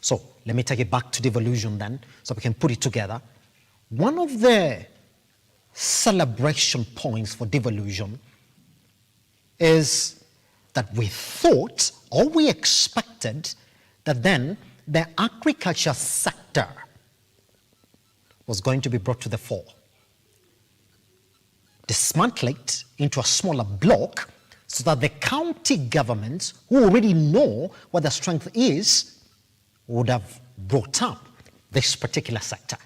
So let me take it back to devolution then, so we can put it together. One of the celebration points for devolution is that we thought or we expected that then the agriculture sector was going to be brought to the fore, dismantled into a smaller block so that the county governments, who already know what their strength is, would have brought up this particular sector.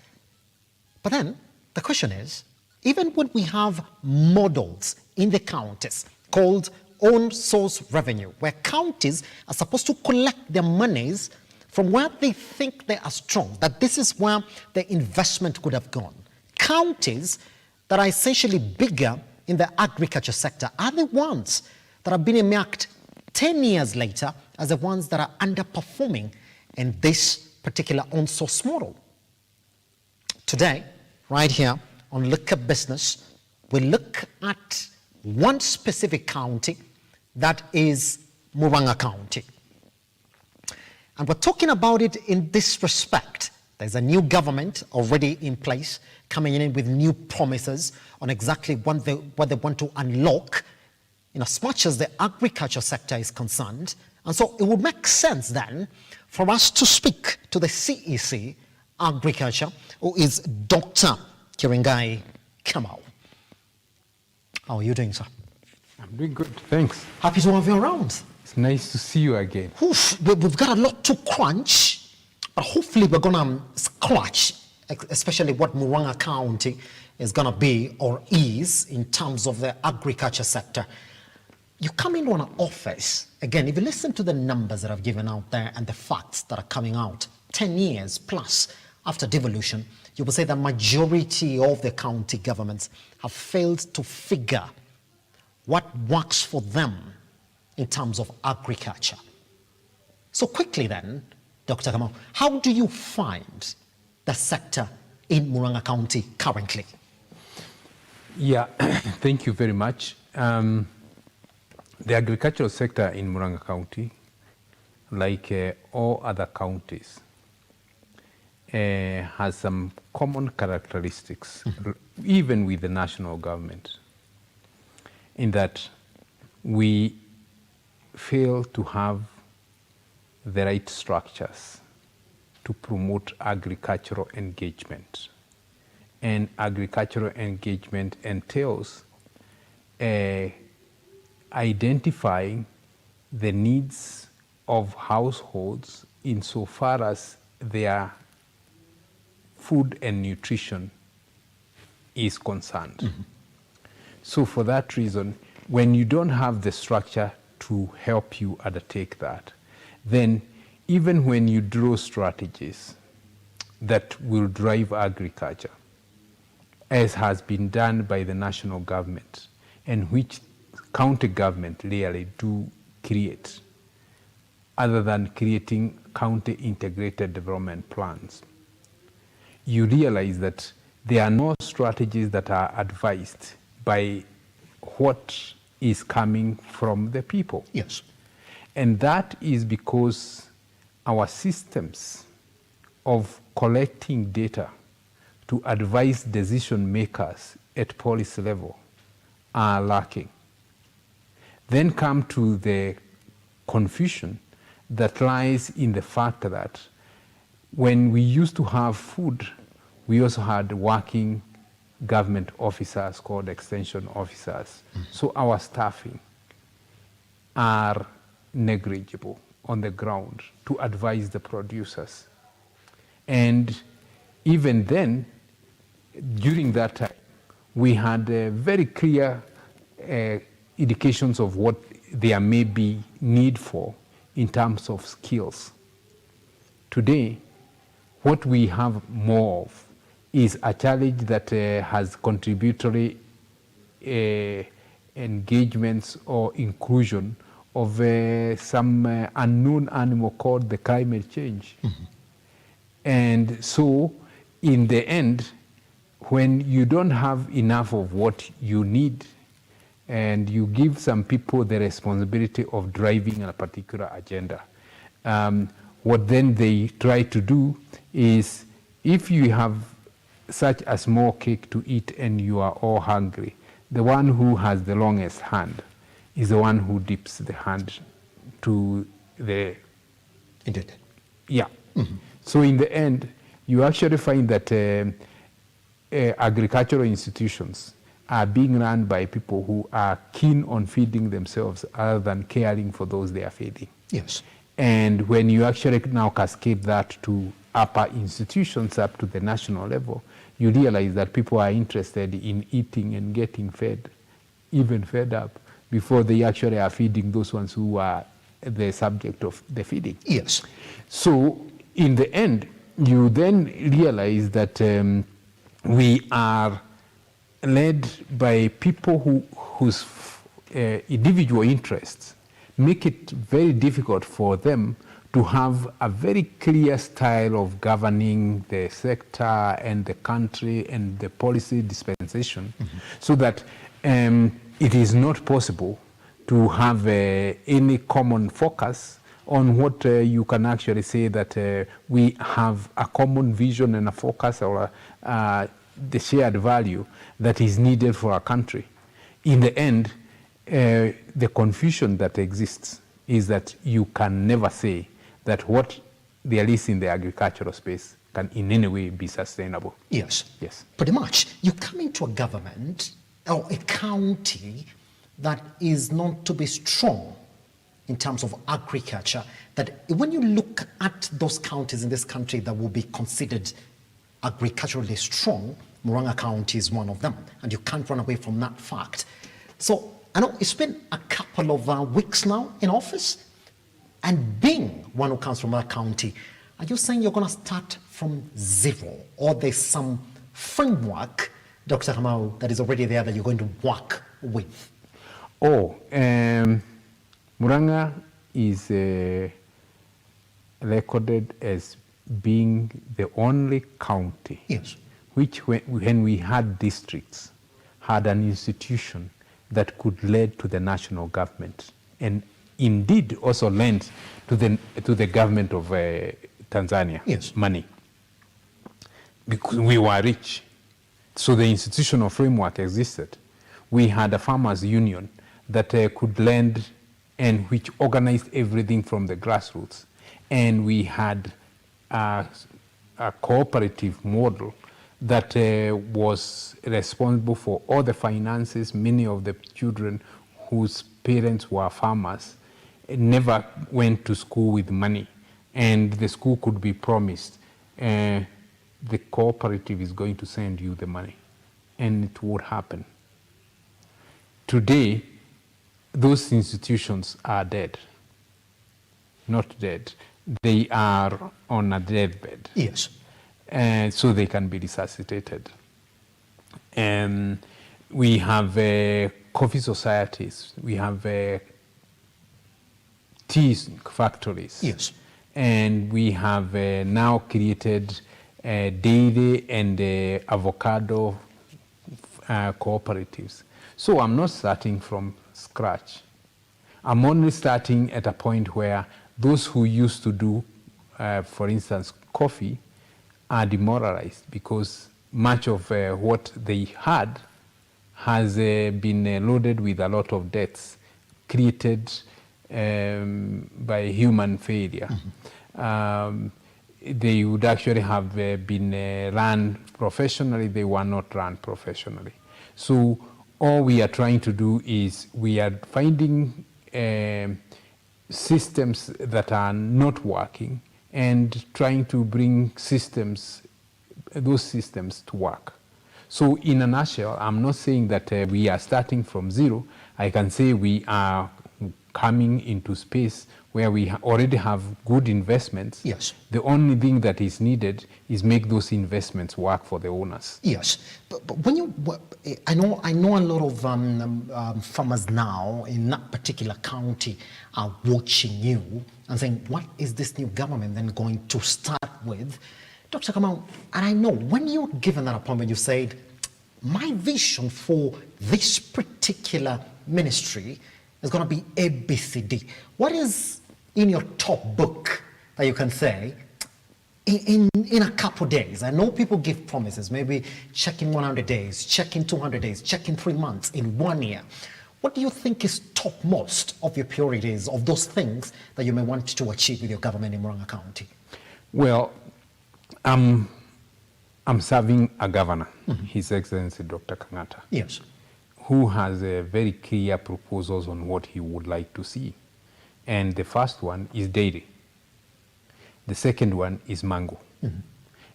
But then the question is, even when we have models in the counties called own source revenue, where counties are supposed to collect their monies from where they think they are strong, that this is where the investment could have gone. Counties that are essentially bigger in the agriculture sector are the ones that have been earmarked 10 years later as the ones that are underperforming in this particular own source model. Today, right here on Lookup Business, we look at one specific county, that is Murang'a County. And we're talking about it in this respect. There's a new government already in place, coming in with new promises on exactly what they want to unlock in as much as the agriculture sector is concerned. And so it would make sense then for us to speak to the CEC Agriculture, who is Dr. Kiringai Kamau. How are you doing, sir? I'm doing good, thanks. Happy to have you around. It's nice to see you again. Oof, we've got a lot to crunch, but hopefully we're gonna scratch, especially what Murang'a County is gonna be or is in terms of the agriculture sector. You come into an office, again, if you listen to the numbers that I've given out there and the facts that are coming out, 10 years plus after devolution, you will say the majority of the county governments have failed to figure what works for them in terms of agriculture. So quickly then, Dr. Kamau, how do you find the sector in Murang'a County currently? Yeah, thank you very much. The agricultural sector in Murang'a County, like all other counties, has some common characteristics, even with the national government, in that we fail to have the right structures to promote agricultural engagement. And agricultural engagement entails identifying the needs of households insofar as their food and nutrition is concerned. So for that reason, when you don't have the structure to help you undertake that, then even when you draw strategies that will drive agriculture, as has been done by the national government, and which county government really do create, other than creating county integrated development plans, you realize that there are no strategies that are advised by what is coming from the people. Yes. And that is because our systems of collecting data to advise decision makers at policy level are lacking. Then come to the confusion that lies in the fact that when we used to have food, we also had working government officers called extension officers. So our staffing are negligible on the ground to advise the producers. And even then, during that time, we had very clear indications of what there may be need for in terms of skills. Today, what we have more of is a challenge that has contributory engagements or inclusion of some unknown animal called the climate change. And so, in the end, when you don't have enough of what you need, and you give some people the responsibility of driving a particular agenda, what then they try to do is, if you have such a small cake to eat and you are all hungry, the one who has the longest hand is the one who dips the hand to the... Indeed. Yeah. Mm-hmm. So in the end, you actually find that agricultural institutions are being run by people who are keen on feeding themselves rather than caring for those they are feeding. Yes. And when you actually now cascade that to upper institutions up to the national level, you realize that people are interested in eating and getting fed, even fed up, before they actually are feeding those ones who are the subject of the feeding. Yes. So in the end, you then realize that we are led by people whose individual interests make it very difficult for them to have a very clear style of governing the sector and the country and the policy dispensation, so that it is not possible to have any common focus on what you can actually say that we have a common vision and a focus, or the shared value that is needed for our country. In the end, the confusion that exists is that you can never say that what there is in the agricultural space can in any way be sustainable. Yes. Yes. Pretty much. You come into a government or a county that is known to be strong in terms of agriculture, that when you look at those counties in this country that will be considered agriculturally strong, Murang'a County is one of them, and you can't run away from that fact. So I know it's been a couple of weeks now in office, and being one who comes from that county, are you saying you're going to start from zero, or there's some framework, Dr. Kamau, that is already there that you're going to work with? Murang'a is recorded as being the only county, yes, which when we had districts, had an institution that could lead to the national government, and indeed also lent to the government of Tanzania, yes, money, because we were rich. So the institutional framework existed. We had a farmers' union that could lend and which organized everything from the grassroots. And we had a cooperative model that was responsible for all the finances. Many of the children whose parents were farmers never went to school with money, and the school could be promised, the cooperative is going to send you the money, and it would happen. Today, those institutions are dead. Not dead. They are on a deathbed. yes, And so they can be resuscitated. And we have coffee societies. We have tea factories. yes, And we have now created dairy and avocado cooperatives. So I'm not starting from scratch. I'm only starting at a point where those who used to do, for instance, coffee, are demoralized because much of what they had has been loaded with a lot of debts created by human failure. Mm-hmm. They would actually have been run professionally. They were not run professionally. So all we are trying to do is we are finding systems that are not working and trying to bring those systems to work. So in a nutshell, I'm not saying that we are starting from zero. I can say we are coming into space where we already have good investments. yes. The only thing that is needed is make those investments work for the owners. Yes, but when you, I know a lot of farmers now in that particular county are watching you and saying, what is this new government then going to start with? Dr. Kamau, and I know when you were given that appointment, you said, my vision for this particular ministry is going to be ABCD. What is in your top book that you can say, in a couple of days? I know people give promises, maybe check in 100 days, check in 200 days, check in 3 months, in 1 year. What do you think is topmost of your priorities, of those things that you may want to achieve with your government in Murang'a County? Well, I'm serving a governor, His Excellency Dr. Kang'ata, Yes. who has very clear proposals on what he would like to see. And the first one is dairy. The second one is mango.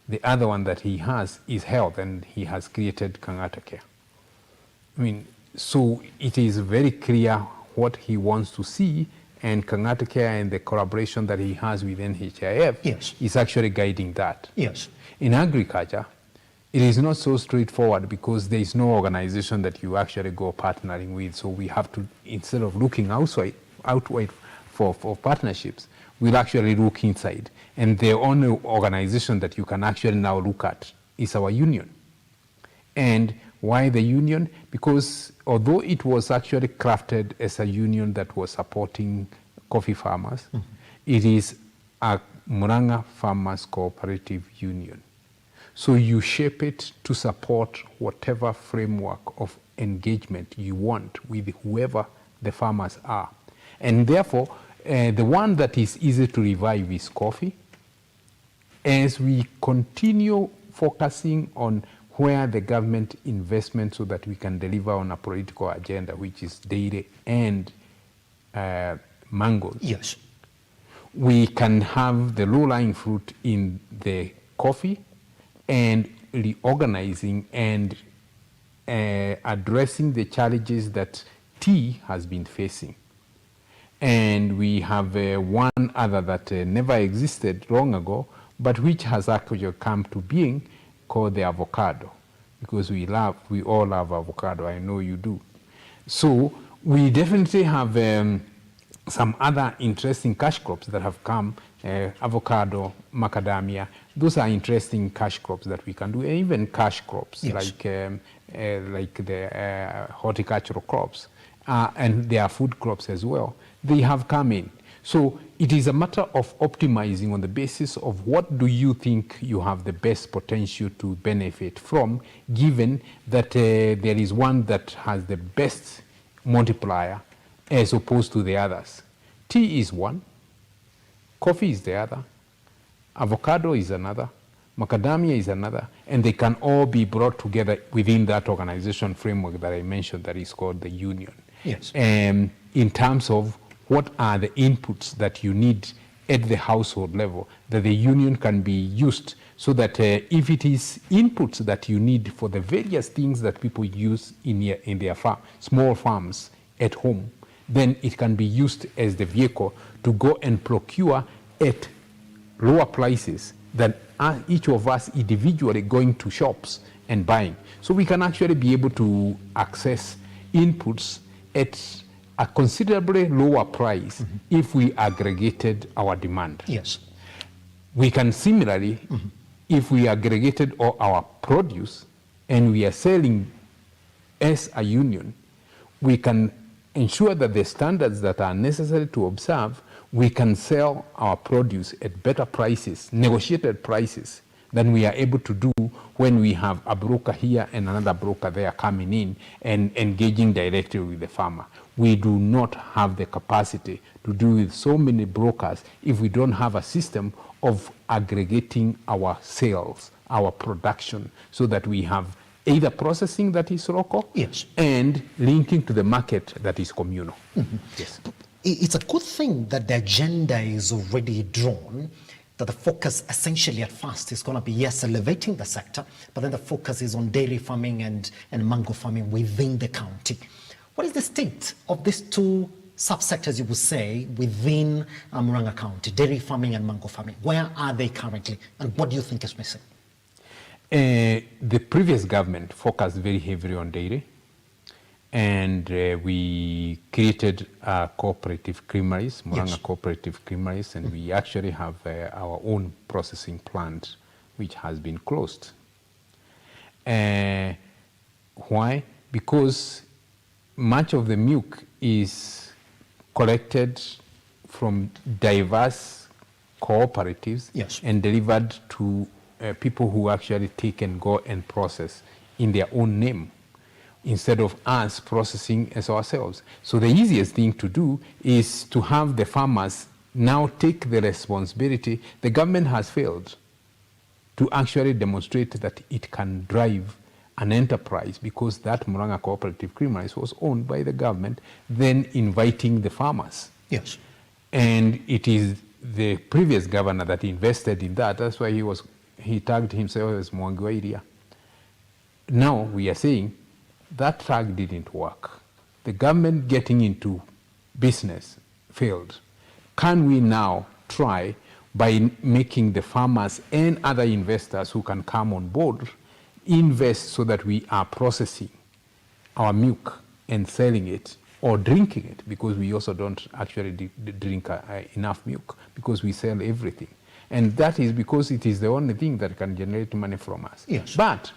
The other one that he has is health, and he has created Kang'ata Care. I mean, so it is very clear what he wants to see, and Kang'ata Care and the collaboration that he has with NHIF Yes. is actually guiding that. Yes. In agriculture, it is not so straightforward because there is no organization that you actually go partnering with. So we have to, instead of looking outward for partnerships, we'll actually look inside. And the only organization that you can actually now look at is our union. And why the union? Because although it was actually crafted as a union that was supporting coffee farmers, it is a Murang'a Farmers Cooperative Union. So you shape it to support whatever framework of engagement you want with whoever the farmers are. And therefore, the one that is easy to revive is coffee. As we continue focusing on where the government investment so that we can deliver on a political agenda, which is dairy and mangoes. Yes. We can have the low-lying fruit in the coffee and reorganizing and addressing the challenges that tea has been facing. And we have one other that never existed long ago, but which has actually come to being, called the avocado, because we all love avocado. I know you do. So we definitely have some other interesting cash crops that have come, avocado, macadamia. Those are interesting cash crops that we can do, and even cash crops, yes, like the horticultural crops, and there are food crops as well. They have come in. So it is a matter of optimizing on the basis of what do you think you have the best potential to benefit from, given that there is one that has the best multiplier as opposed to the others. Tea is one, coffee is the other, avocado is another, macadamia is another, and they can all be brought together within that organization framework that I mentioned that is called the union. Yes. In terms of what are the inputs that you need at the household level, that the union can be used so that if it is inputs that you need for the various things that people use in their small farms at home, then it can be used as the vehicle to go and procure at lower prices than each of us individually going to shops and buying. So we can actually be able to access inputs at a considerably lower price if we aggregated our demand. Yes. We can similarly, if we aggregated all our produce and we are selling as a union, we can ensure that the standards that are necessary to observe, we can sell our produce at better prices, negotiated prices, than we are able to do when we have a broker here and another broker there coming in and engaging directly with the farmer. We do not have the capacity to do with so many brokers if we don't have a system of aggregating our sales, our production, so that we have either processing that is local, yes, and linking to the market that is communal. Yes. It's a good thing that the agenda is already drawn, that the focus essentially at first is going to be, yes, elevating the sector, but then the focus is on dairy farming and mango farming within the county. What is the state of these two subsectors, you would say, within Murang'a County, dairy farming and mango farming? Where are they currently, and what do you think is missing? The previous government focused very heavily on dairy, and we created cooperative creameries, Murang'a yes, cooperative creameries, and we actually have our own processing plant, which has been closed. Why? Because much of the milk is collected from diverse cooperatives Yes. and delivered to people who actually take and go and process in their own name, instead of us processing as ourselves. So the easiest thing to do is to have the farmers now take the responsibility. The government has failed to actually demonstrate that it can drive an enterprise, because that Murang'a Cooperative Creameries was owned by the government, then inviting the farmers. Yes. And it is the previous governor that invested in that. That's why he tagged himself as Mwangwairia. Now we are saying that tag didn't work. The government getting into business failed. Can we now try by making the farmers and other investors who can come on board invest, so that we are processing our milk and selling it or drinking it, because we also don't actually drink enough milk, because we sell everything. And that is because it is the only thing that can generate money from us. Yes. But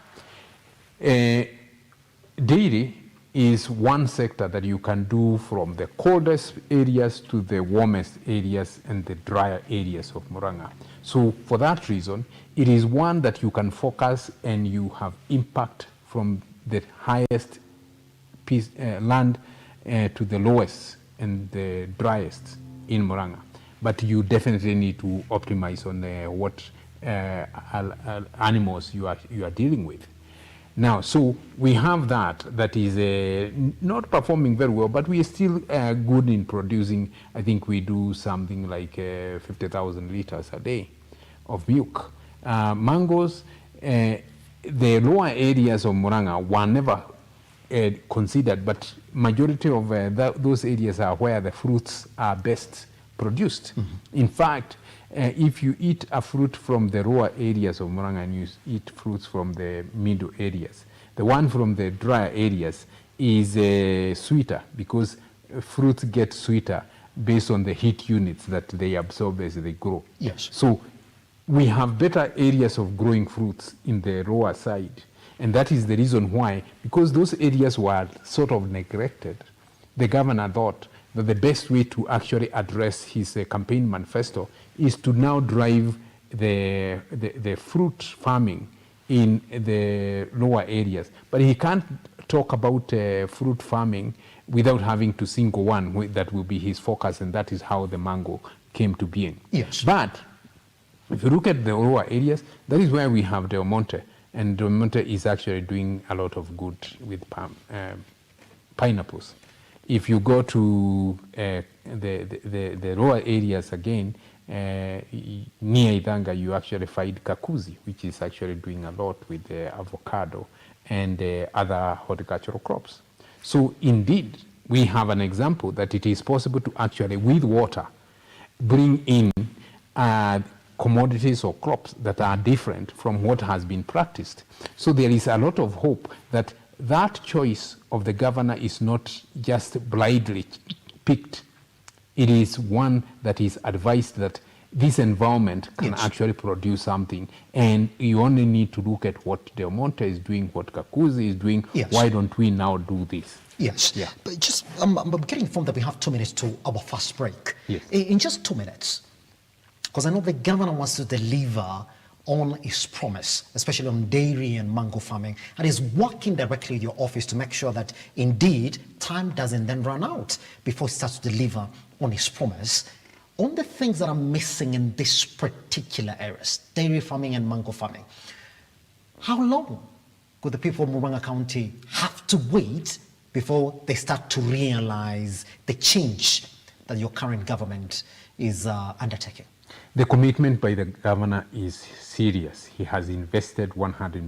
dairy is one sector that you can do from the coldest areas to the warmest areas and the drier areas of Murang'a. So for that reason, it is one that you can focus and you have impact from the highest piece, land to the lowest and the driest in Murang'a. But you definitely need to optimize on what animals you are dealing with. Now, so we have that is not performing very well, but we are still good in producing. I think we do something like 50,000 liters a day of milk. Mangoes, the lower areas of Murang'a were never considered, but majority of those areas are where the fruits are best produced. Mm-hmm. In fact, if you eat a fruit from the lower areas of Murang'a and you eat fruits from the middle areas, the one from the drier areas is sweeter, because fruits get sweeter based on the heat units that they absorb as they grow. Yes. So we have better areas of growing fruits in the lower side. And that is the reason why, because those areas were sort of neglected, the governor thought that the best way to actually address his campaign manifesto is to now drive the fruit farming in the lower areas. But he can't talk about fruit farming without having to single one that will be his focus, and that is how the mango came to being. Yes. But if you look at the lower areas, that is where we have Del Monte, and Del Monte is actually doing a lot of good with pineapples. If you go to the lower areas again, near Idanga, you actually find Kakuzi, which is actually doing a lot with the avocado and other horticultural crops. So indeed, we have an example that it is possible to actually, with water, bring in commodities or crops that are different from what has been practiced. So there is a lot of hope that that choice of the governor is not just blindly picked. It is one that is advised that this environment can actually produce something, and you only need to look at what Del Monte is doing, what Kakuzi is doing. Yes. Why don't we now do this? Yes. Yeah. But just, I'm getting informed that we have 2 minutes to our first break. Yes. In just 2 minutes, because I know the governor wants to deliver on his promise, especially on dairy and mango farming, and is working directly with your office to make sure that indeed time doesn't then run out before he starts to deliver on his promise. On the things that are missing in this particular areas, dairy farming and mango farming, how long could the people of Murang'a County have to wait before they start to realize the change that your current government is undertaking? The commitment by the governor is serious. He has invested 100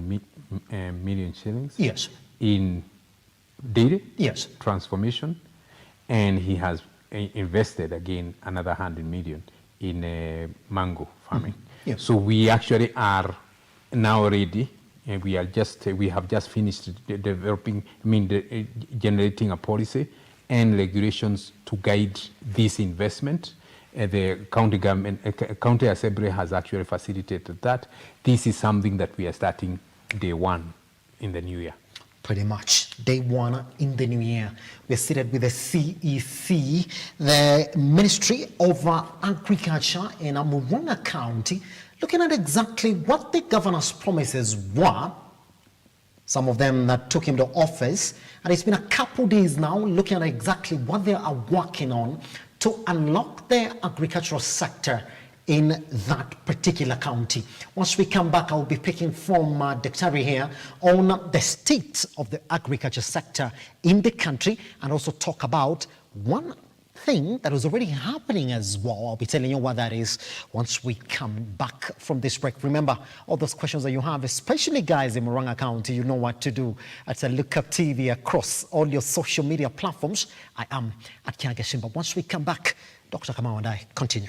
million shillings Yes. in dairy Yes. transformation, and he has invested again another 100 million in mango farming. Mm-hmm. Yes. So we actually are now ready, and we have just finished developing, generating a policy and regulations to guide this investment. The county government, county assembly has actually facilitated that. This is something that we are starting day one in the new year. Pretty much. Day one in the new year. We're seated with the CEC, the Ministry of Agriculture in Murang'a County, looking at exactly what the governor's promises were. Some of them that took him to office. And it's been a couple days now looking at exactly what they are working on to unlock the agricultural sector in that particular county. Once we come back, I'll be picking from Dr. here on the state of the agriculture sector in the country and also talk about one thing that is already happening as well. I'll be telling you what that is once we come back from this break. Remember, all those questions that you have, especially guys in Murang'a County, you know what to do. At Lookuptv across all your social media platforms. I am at Kiage Simba. Once we come back, Dr. Kamau and I continue.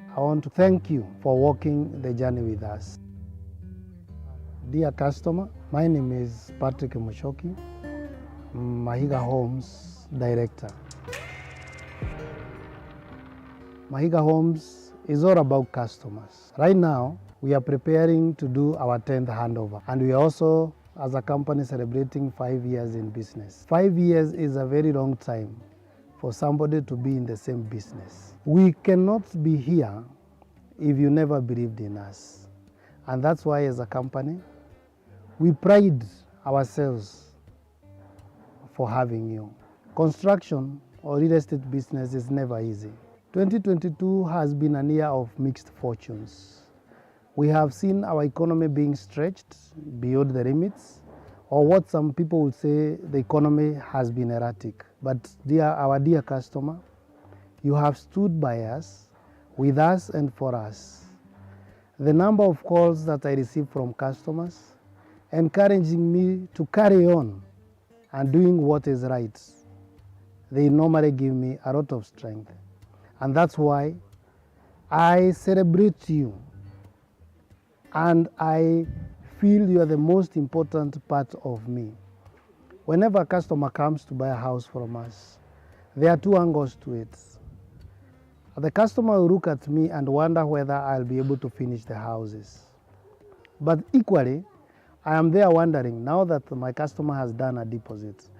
I want to thank you for walking the journey with us. Dear customer, my name is Patrick Mushoki, Mahiga Homes Director. Mahiga Homes is all about customers. Right now, we are preparing to do our 10th handover, and we are also, as a company, celebrating 5 years in business. 5 years is a very long time for somebody to be in the same business. We cannot be here if you never believed in us. And that's why as a company, we pride ourselves for having you. Construction or real estate business is never easy. 2022 has been a year of mixed fortunes. We have seen our economy being stretched beyond the limits, or what some people would say the economy has been erratic. But our dear customer, you have stood by us, with us and for us. The number of calls that I receive from customers encouraging me to carry on and doing what is right, they normally give me a lot of strength. And that's why I celebrate you, and I feel you are the most important part of me. Whenever a customer comes to buy a house from us, there are two angles to it. The customer will look at me and wonder whether I'll be able to finish the houses. But equally, I am there wondering, now that my customer has done a deposit,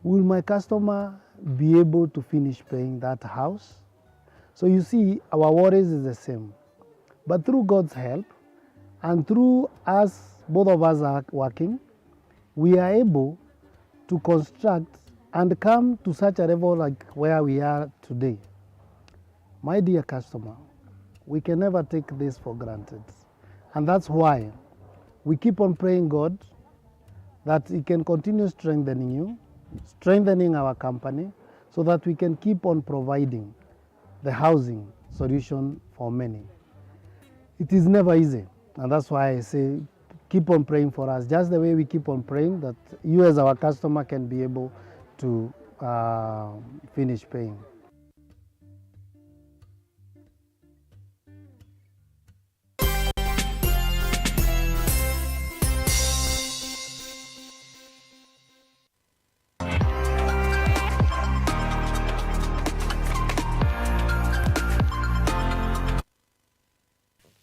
will my customer be able to finish paying that house? So you see, our worries is the same. But through God's help, and through us, both of us are working, we are able to construct and come to such a level like where we are today. My dear customer, we can never take this for granted. And that's why we keep on praying God that He can continue strengthening you, strengthening our company, so that we can keep on providing the housing solution for many. It is never easy. And that's why I say, keep on praying for us, just the way we keep on praying that you as our customer can be able to finish paying.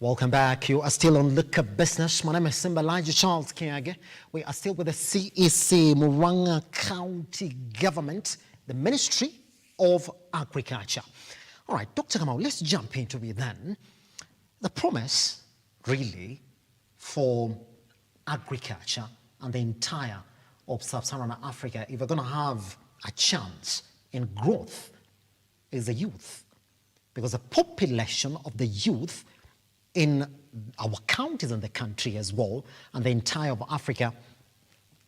Welcome back. You are still on Lookup Business. My name is Simba Kiage. We are still with the CEC, Murang'a County Government, the Ministry of Agriculture. All right, Dr. Kamau, let's jump into it then. The promise, really, for agriculture and the entire of Sub-Saharan Africa, if we're going to have a chance in growth, is the youth. Because the population of the youth in our counties and the country as well, and the entire of Africa,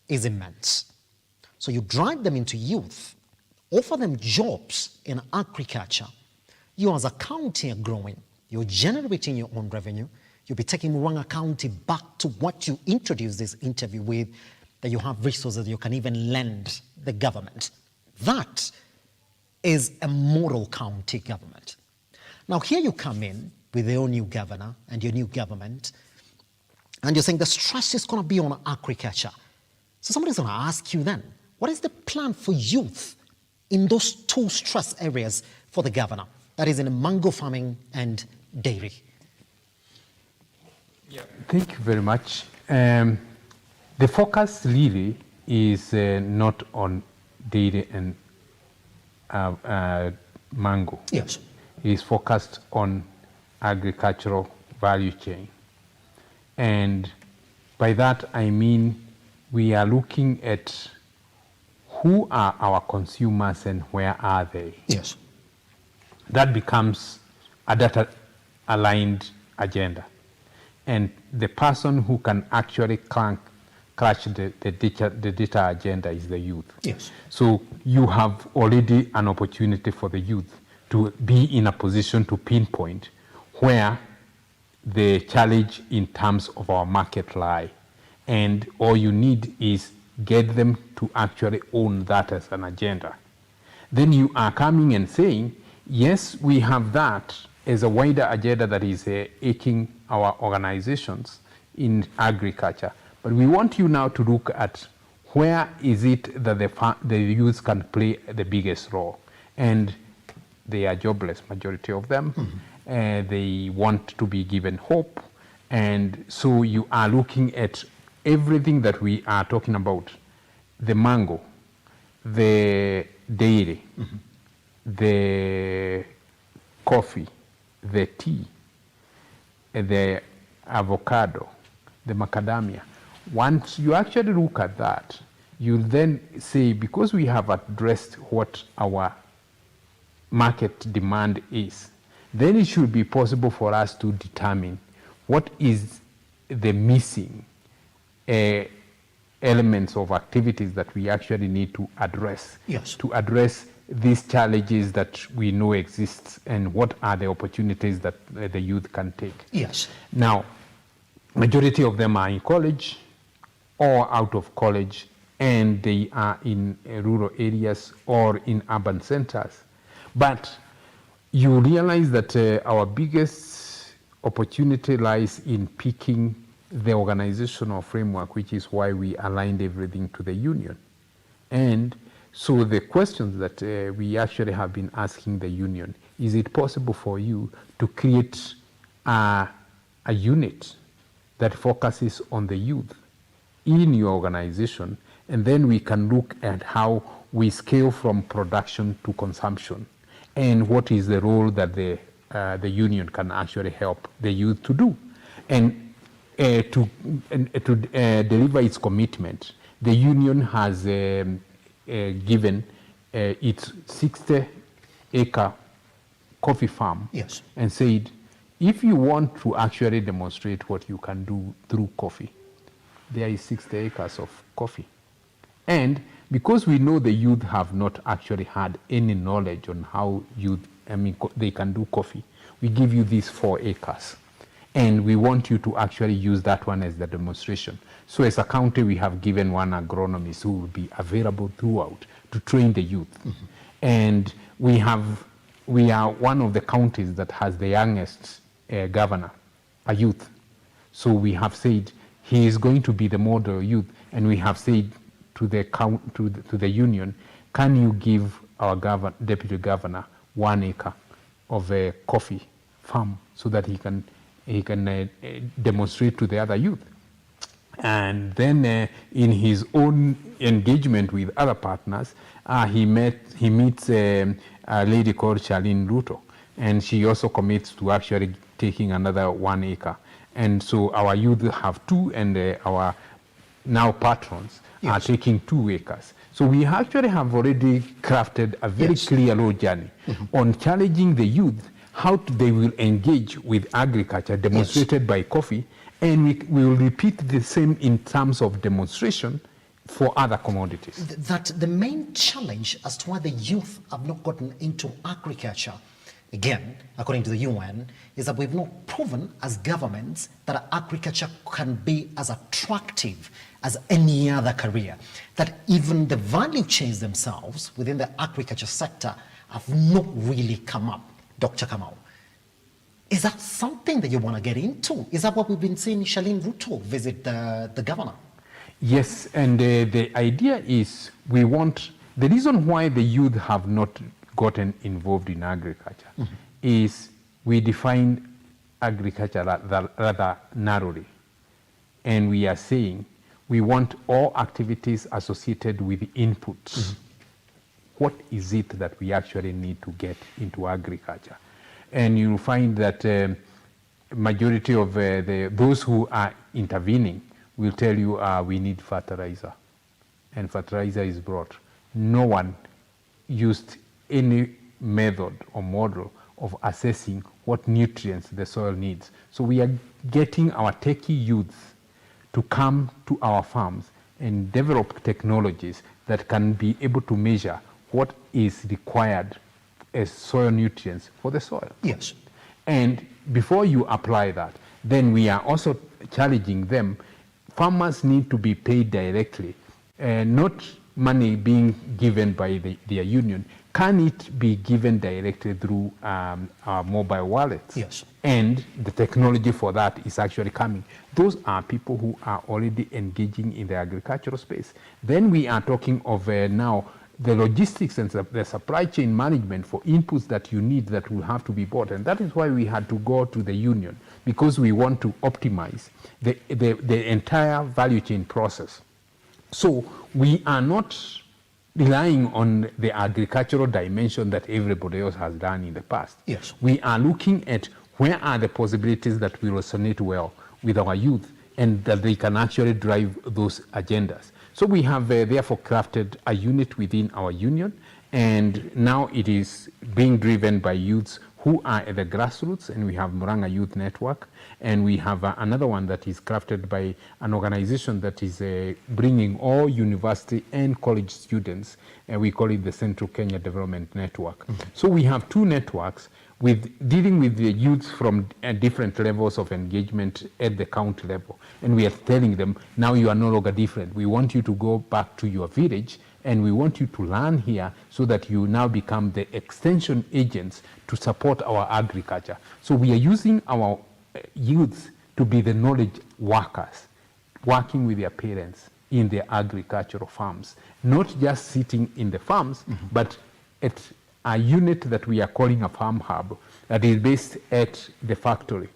is immense. So you drive them into youth, offer them jobs in agriculture. You as a county are growing. You're generating your own revenue. You'll be taking Murang'a County back to what you introduced this interview with, that you have resources you can even lend the government. That is a model county government. Now here you come in with your new governor and your new government, and you're saying the stress is going to be on agriculture. So somebody's going to ask you then, what is the plan for youth in those two stress areas for the governor? That is in mango farming and dairy. Yeah. Thank you very much. The focus really is not on dairy and mango. Yes. It is focused on agricultural value chain. And by that I mean we are looking at who are our consumers and where are they. Yes. That becomes a data-aligned agenda. And the person who can actually crash the data agenda is the youth. Yes. So you have already an opportunity for the youth to be in a position to pinpoint where the challenge in terms of our market lie. And all you need is get them to actually own that as an agenda. Then you are coming and saying, yes, we have that as a wider agenda that is aching our organizations in agriculture. But we want you now to look at where is it that the youth can play the biggest role. And they are jobless, majority of them. Mm-hmm. They want to be given hope. And so you are looking at everything that we are talking about. The mango, the dairy, mm-hmm. the coffee, the tea, the avocado, the macadamia. Once you actually look at that, you then say, because we have addressed what our market demand is, then it should be possible for us to determine what is the missing elements of activities that we actually need to address. Yes. To address these challenges that we know exist and what are the opportunities that the youth can take. Yes. Now, majority of them are in college or out of college, and they are in rural areas or in urban centers. But you realize that our biggest opportunity lies in picking the organizational framework, which is why we aligned everything to the union. And so the questions that we actually have been asking the union, is it possible for you to create a unit that focuses on the youth in your organization, and then we can look at how we scale from production to consumption, and what is the role that the union can actually help the youth to do. And to deliver its commitment, the union has given its 60-acre coffee farm. Yes. And said, if you want to actually demonstrate what you can do through coffee, there is 60 acres of coffee. And because we know the youth have not actually had any knowledge on how they can do coffee, we give you these 4 acres. And we want you to actually use that one as the demonstration. So as a county, we have given one agronomist who will be available throughout to train the youth. Mm-hmm. And we are one of the counties that has the youngest governor, a youth. So we have said he is going to be the model youth, and we have said to the union, can you give our deputy governor 1 acre of a coffee farm so that he can demonstrate to the other youth. And then in his own engagement with other partners, he meets a lady called Charlene Ruto, and she also commits to actually taking another 1 acre. And so our youth have 2, and our now patrons are taking 2 acres. So we actually have already crafted a very clear road journey on challenging the youth, how they will engage with agriculture, demonstrated by coffee, and we will repeat the same in terms of demonstration for other commodities. That the main challenge as to why the youth have not gotten into agriculture, again, according to the UN, is that we've not proven as governments that agriculture can be as attractive as any other career, that even the value chains themselves within the agriculture sector have not really come up. Dr. Kamau, Is that something that you want to get into? Is that what we've been seeing Charlene Ruto visit the governor? Yes, and the idea is the reason why the youth have not gotten involved in agriculture is we define agriculture rather narrowly. And we are saying we want all activities associated with inputs. What is it that we actually need to get into agriculture? And you'll find that majority of those who are intervening will tell you we need fertilizer, and fertilizer is brought. No one used any method or model of assessing what nutrients the soil needs. So we are getting our techie youths to come to our farms and develop technologies that can be able to measure what is required as soil nutrients for the soil. Yes. And before you apply that, then we are also challenging them. Farmers need to be paid directly, not money being given by their union. Can it be given directly through our mobile wallets? Yes. And the technology for that is actually coming. Those are people who are already engaging in the agricultural space. Then we are talking of now the logistics and the supply chain management for inputs that you need that will have to be bought. And that is why we had to go to the union, because we want to optimize the entire value chain process. So we are not relying on the agricultural dimension that everybody else has done in the past. Yes. We are looking at where are the possibilities that will resonate well with our youth and that they can actually drive those agendas. So we have therefore crafted a unit within our union, and now it is being driven by youths who are at the grassroots, and we have Muranga Youth Network, and we have another one that is crafted by an organization that is bringing all university and college students, and we call it the Central Kenya Development Network. So we have two networks dealing with the youths from different levels of engagement at the county level. And we are telling them, now you are no longer different. We want you to go back to your village, and we want you to learn here so that you now become the extension agents to support our agriculture. So we are using our youths to be the knowledge workers, working with their parents in their agricultural farms, not just sitting in the farms, but at a unit that we are calling a farm hub that is based at the factory.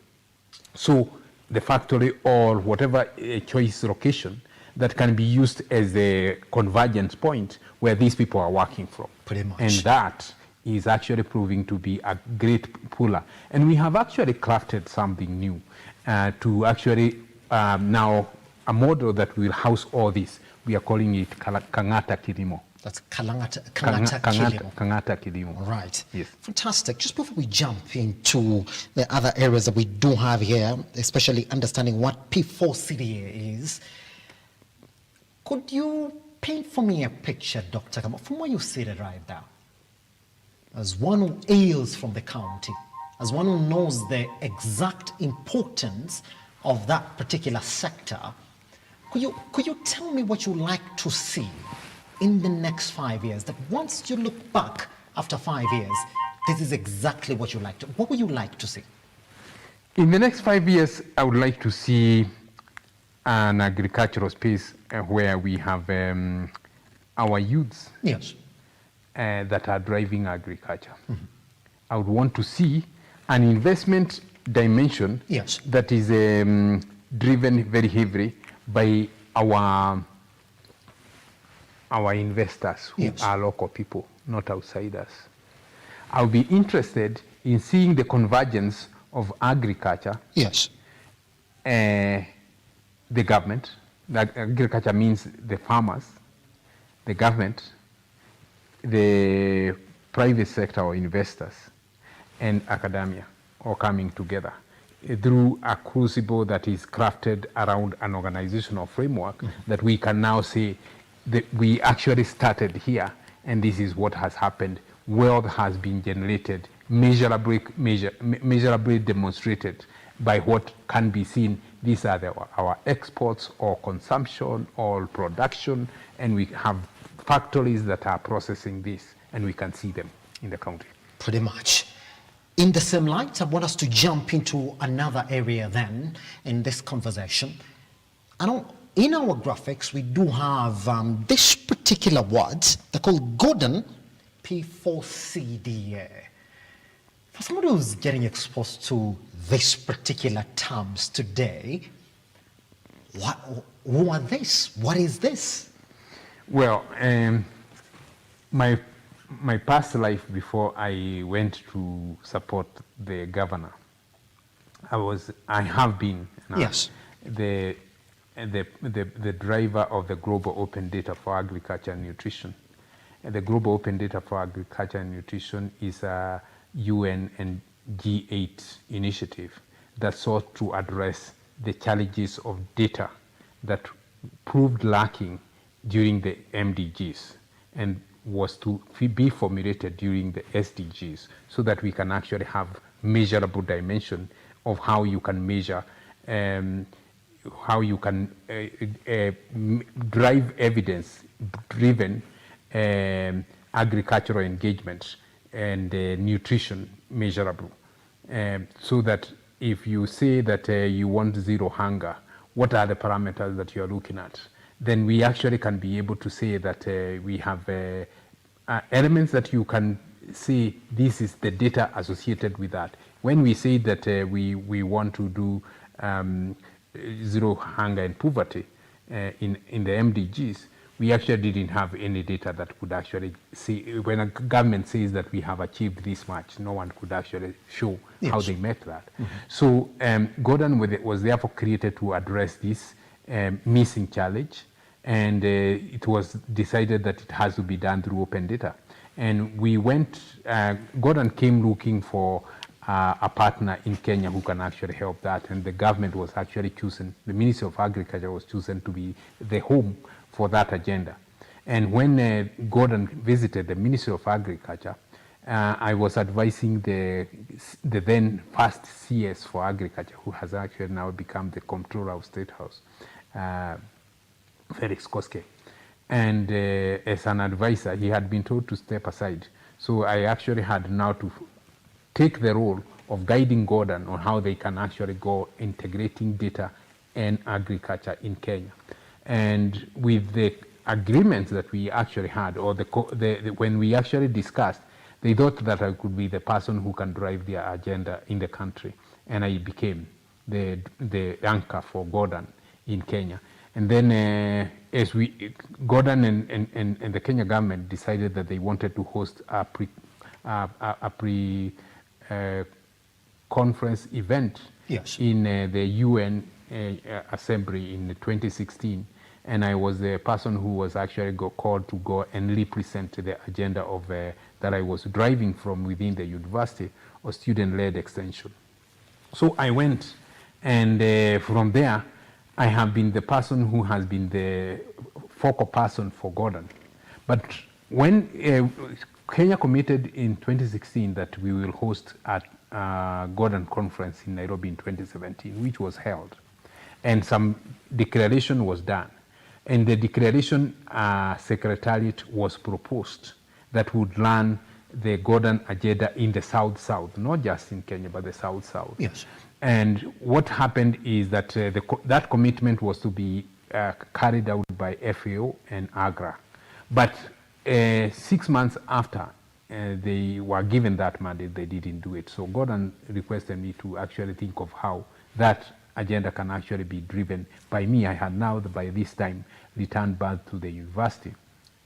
So the factory or whatever choice location that can be used as a convergence point where these people are working from. Pretty much. And that is actually proving to be a great puller. And we have actually crafted something new to actually now a model that will house all this. We are calling it Kangata Kilimo. That's Kangata Kilimo. Kangata Kilimo. Right. Yes. Fantastic. Just before we jump into the other areas that we do have here, especially understanding what P4CDA is, could you paint for me a picture, Dr. Kama, from where you sit right now, as one who hails from the county, as one who knows the exact importance of that particular sector, could you tell me what you like to see in the next 5 years, that once you look back after 5 years, this is exactly what you like to, what would you like to see? In the next 5 years, I would like to see an agricultural space where we have our youths Yes. that are driving agriculture. I would want to see an investment dimension Yes. that is driven very heavily by our investors who Yes. are local people, not outsiders. I'll be interested in seeing the convergence of agriculture, Yes. the government. Agriculture means the farmers, the government, the private sector or investors, and academia all coming together through a crucible that is crafted around an organizational framework that we can now say that we actually started here and this is what has happened. Wealth has been generated, measurably demonstrated by what can be seen. These are our exports or consumption or production, and we have factories that are processing this, and we can see them in the country. Pretty much. In the same light, I want us to jump into another area then in this conversation. In our graphics, we do have this particular word. They're called Gordon P4CDA. For somebody who's getting exposed to these particular terms today, who are this? What is this? Well, my past life before I went to support the governor, I have been Yes. the driver of the Global Open Data for Agriculture and Nutrition. And the Global Open Data for Agriculture and Nutrition is a UN and G8 initiative that sought to address the challenges of data that proved lacking during the MDGs and was to be formulated during the SDGs so that we can actually have measurable dimension of how you can measure, how you can drive evidence-driven agricultural engagement and nutrition measurable. So that if you say that you want zero hunger, what are the parameters that you are looking at? Then we actually can be able to say that we have elements that you can say this is the data associated with that. When we say that we want to do zero hunger and poverty in the MDGs, we actually didn't have any data that could actually see, when a government says that we have achieved this much, no one could actually show yes. how they met that. Mm-hmm. So Gordon was therefore created to address this missing challenge, and it was decided that it has to be done through open data. And we went, Gordon came looking for a partner in Kenya who can actually help that, and the government was actually chosen, the Ministry of Agriculture was chosen to be the home for that agenda. And when Gordon visited the Ministry of Agriculture, I was advising the then first CS for Agriculture, who has actually now become the Comptroller of State House, Felix Koske. And as an advisor, he had been told to step aside. So I actually had now to take the role of guiding Gordon on how they can actually go integrating data and agriculture in Kenya. And with the agreements that we actually had, or when we actually discussed, they thought that I could be the person who can drive their agenda in the country. And I became the anchor for Gordon in Kenya. And then as Gordon and the Kenya government decided that they wanted to host a pre-conference event yes. in the UN Assembly in 2016. And I was the person who was actually called to go and represent the agenda of that I was driving from within the university, or student-led extension. So I went, and from there, I have been the person who has been the focal person for Gordon. But when Kenya committed in 2016 that we will host a Gordon conference in Nairobi in 2017, which was held, and some declaration was done. And the declaration secretariat was proposed that would run the Gordon agenda in the South-South, not just in Kenya, but the South-South. Yes. And what happened is that that commitment was to be carried out by FAO and AGRA. But 6 months after they were given that mandate, they didn't do it. So Gordon requested me to actually think of how that agenda can actually be driven by me. I had now, by this time, returned back to the university.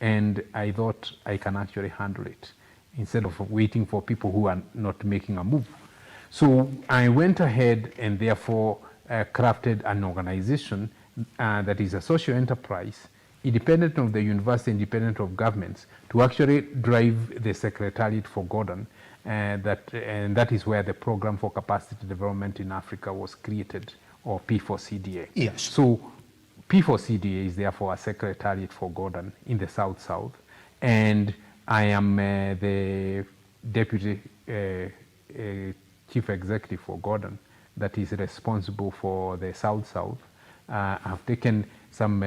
And I thought I can actually handle it instead of waiting for people who are not making a move. So I went ahead and therefore crafted an organization that is a social enterprise, independent of the university, independent of governments, to actually drive the secretariat for Gordon. And that is where the Program for Capacity Development in Africa was created, or P4CDA. Yes. So P4CDA is therefore a secretariat for Gordon in the South-South, and I am the deputy chief executive for Gordon that is responsible for the South-South. I've taken some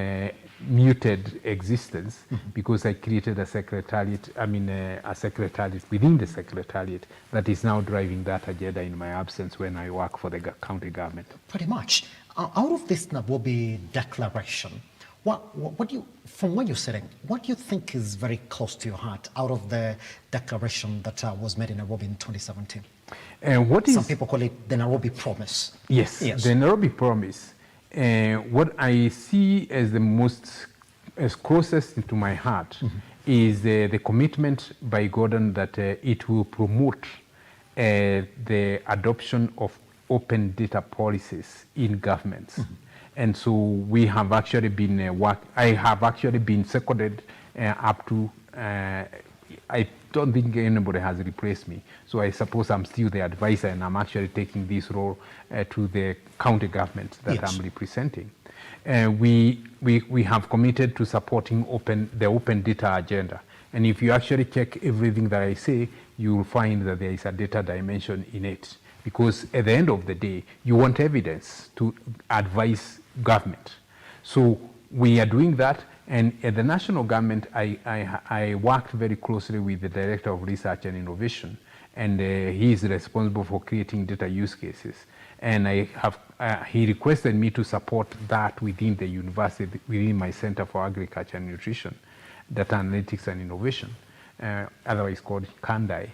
muted existence because I created a secretariat, a secretariat within the secretariat that is now driving that agenda in my absence when I work for the county government. Pretty much. Out of this Nairobi declaration, what do you, from what you're saying, what do you think is very close to your heart out of the declaration that was made in Nairobi in 2017? Some people call it the Nairobi Promise. Yes, the Nairobi Promise. What I see as as closest to my heart is the commitment by Gordon that it will promote the adoption of open data policies in governments. And so we have actually been I have actually been seconded up to, I don't think anybody has replaced me. So I suppose I'm still the advisor and I'm actually taking this role to the county government that I'm representing. We have committed to supporting the open data agenda. And if you actually check everything that I say, you will find that there is a data dimension in it. Because at the end of the day, you want evidence to advise government. So we are doing that. And at the national government, I worked very closely with the Director of Research and Innovation, and he is responsible for creating data use cases. And he requested me to support that within the university, within my Center for Agriculture and Nutrition, Data Analytics and Innovation, otherwise called KANDAI,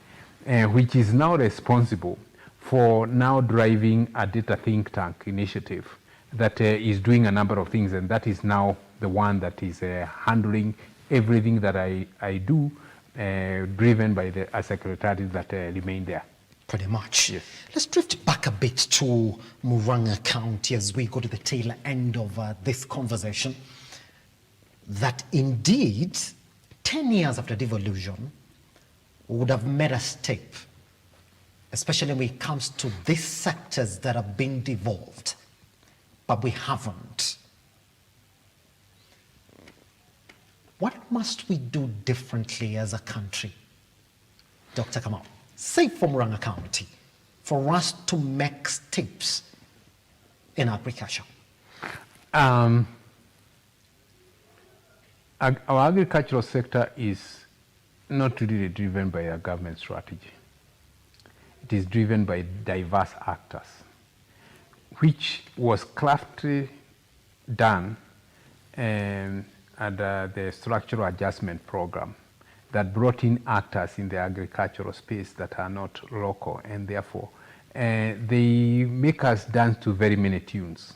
which is now responsible for now driving a data think tank initiative that is doing a number of things, and that is now the one that is handling everything that I do, driven by the secretaries that remain there. Pretty much. Yes. Let's drift back a bit to Murang'a County as we go to the tail end of this conversation. That indeed, 10 years after devolution, would have made a step, especially when it comes to these sectors that are being devolved, but we haven't. What must we do differently as a country, Dr. Kamau, say for Murang'a County, for us to make steps in agriculture? Our agricultural sector is not really driven by a government strategy. It is driven by diverse actors, which was craftily done under the structural adjustment program that brought in actors in the agricultural space that are not local, and therefore they make us dance to very many tunes.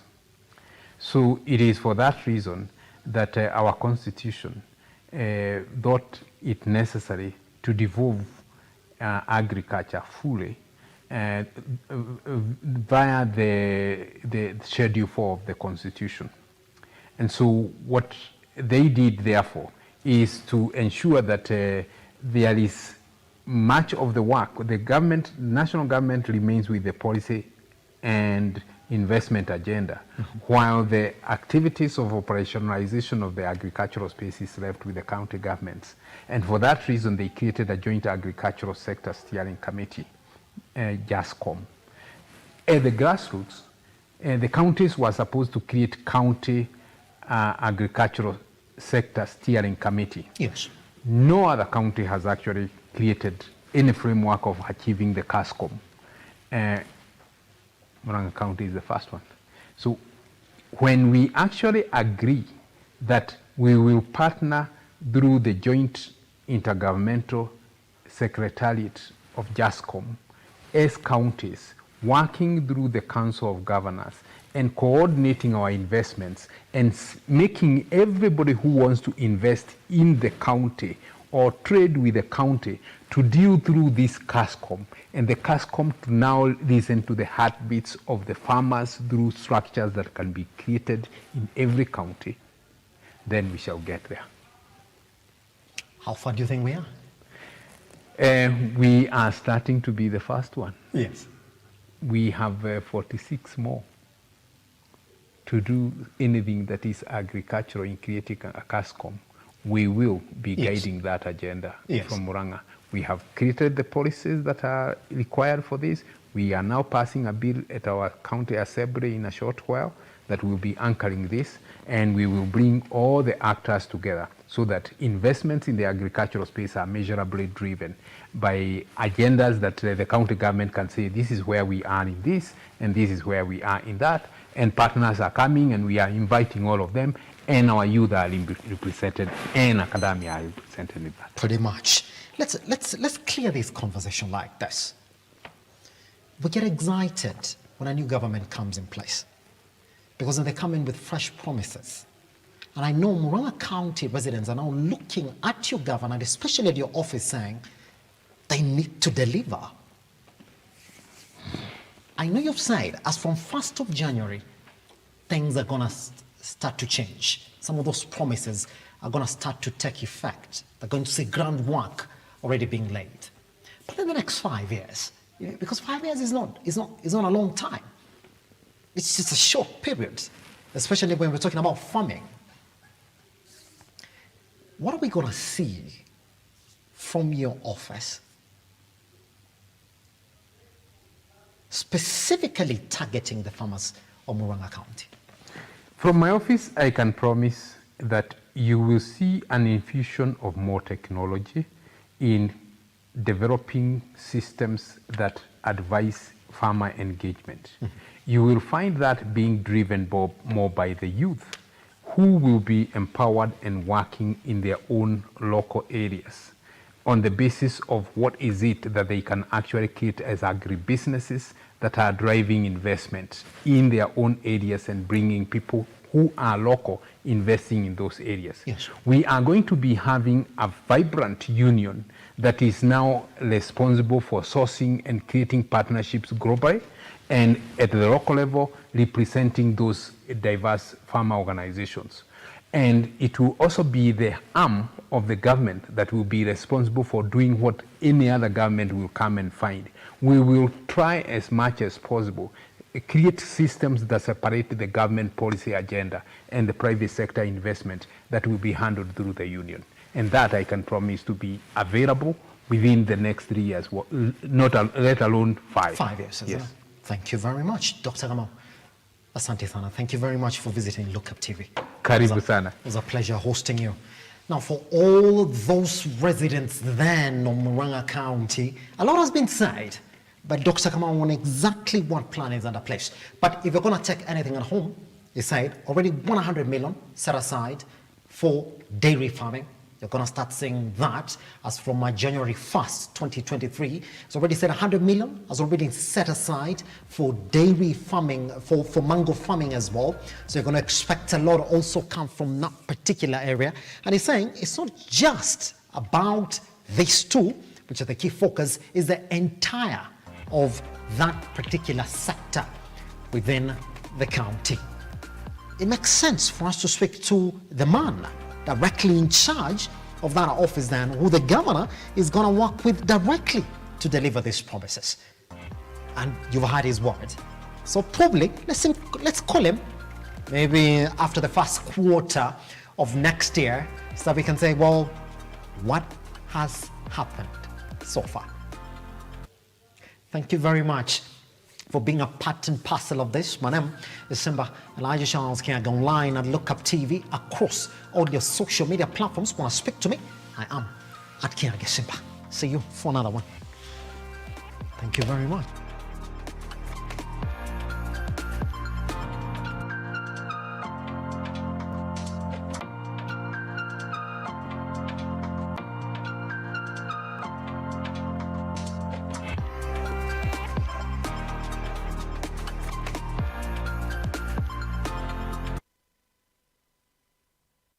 So it is for that reason that our constitution thought it necessary to devolve agriculture fully via the Schedule 4 of the Constitution. And so what they did, therefore, is to ensure that there is much of the work. The government, national government remains with the policy and investment agenda, while the activities of operationalization of the agricultural space is left with the county governments. And for that reason, they created a joint agricultural sector steering committee, JASCOM. At the grassroots, the counties were supposed to create county agricultural sector steering committee. Yes. No other county has actually created any framework of achieving the CASCOM. Murang'a County is the first one. So when we actually agree that we will partner through the joint intergovernmental secretariat of JASCOM as counties, working through the Council of Governors and coordinating our investments and making everybody who wants to invest in the county or trade with the county to deal through this CASCOM, and the CASCOM to now listen to the heartbeats of the farmers through structures that can be created in every county, then we shall get there. How far do you think we are? We are starting to be the first one. Yes. We have 46 more to do anything that is agricultural in creating a CASCOM. We will be guiding that agenda from Murang'a. We have created the policies that are required for this. We are now passing a bill at our county assembly in a short while that will be anchoring this, and we will bring all the actors together so that investments in the agricultural space are measurably driven by agendas that the county government can say, this is where we are in this, and this is where we are in that, and partners are coming, and we are inviting all of them, and our youth are represented, and academia are represented in that. Pretty much. Let's clear this conversation like this. We get excited when a new government comes in place because they come in with fresh promises. And I know Murang'a County residents are now looking at your government, especially at your office, saying they need to deliver. I know you've said as from 1st of January, things are going to start to change. Some of those promises are going to start to take effect. They're going to see groundwork already being laid. But in the next 5 years, because 5 years is not a long time. It's just a short period, especially when we're talking about farming. What are we going to see from your office, specifically targeting the farmers of Murang'a County? From my office, I can promise that you will see an infusion of more technology in developing systems that advise farmer engagement. Mm-hmm. You will find that being driven more by the youth, who will be empowered and working in their own local areas on the basis of what is it that they can actually create as agribusinesses that are driving investment in their own areas and bringing people who are local investing in those areas. Yes. We are going to be having a vibrant union that is now responsible for sourcing and creating partnerships globally and at the local level representing those diverse farmer organizations. And it will also be the arm of the government that will be responsible for doing what any other government will come and find. We will try as much as possible create systems that separate the government policy agenda and the private sector investment that will be handled through the union. And that I can promise to be available within the next 3 years, let alone 5. 5 years, isn't yes. it? Thank you very much, Dr. Kamau. Asante sana. Thank you very much for visiting Lookuptv. Karibu sana. It was a pleasure hosting you. Now, for all those residents then of Murang'a County, a lot has been said, but Dr. Kamau on exactly what plan is under place. But if you're going to take anything at home, he said already 100 million set aside for dairy farming. You're going to start seeing that as from January 1st, 2023. It's already said 100 million has already set aside for dairy farming, for mango farming as well. So you're going to expect a lot also come from that particular area. And he's saying it's not just about these two, which are the key focus, is the entire of that particular sector within the county. It makes sense for us to speak to the man directly in charge of that office then, who the governor is going to work with directly to deliver these promises. And you've heard his word. So probably, let's call him maybe after the first quarter of next year so that we can say, well, what has happened so far? Thank you very much for being a part and parcel of this. My name is Simba Kiage, online at Lookuptv across all your social media platforms. Want to speak to me? I am at Kiage Simba. See you for another one. Thank you very much.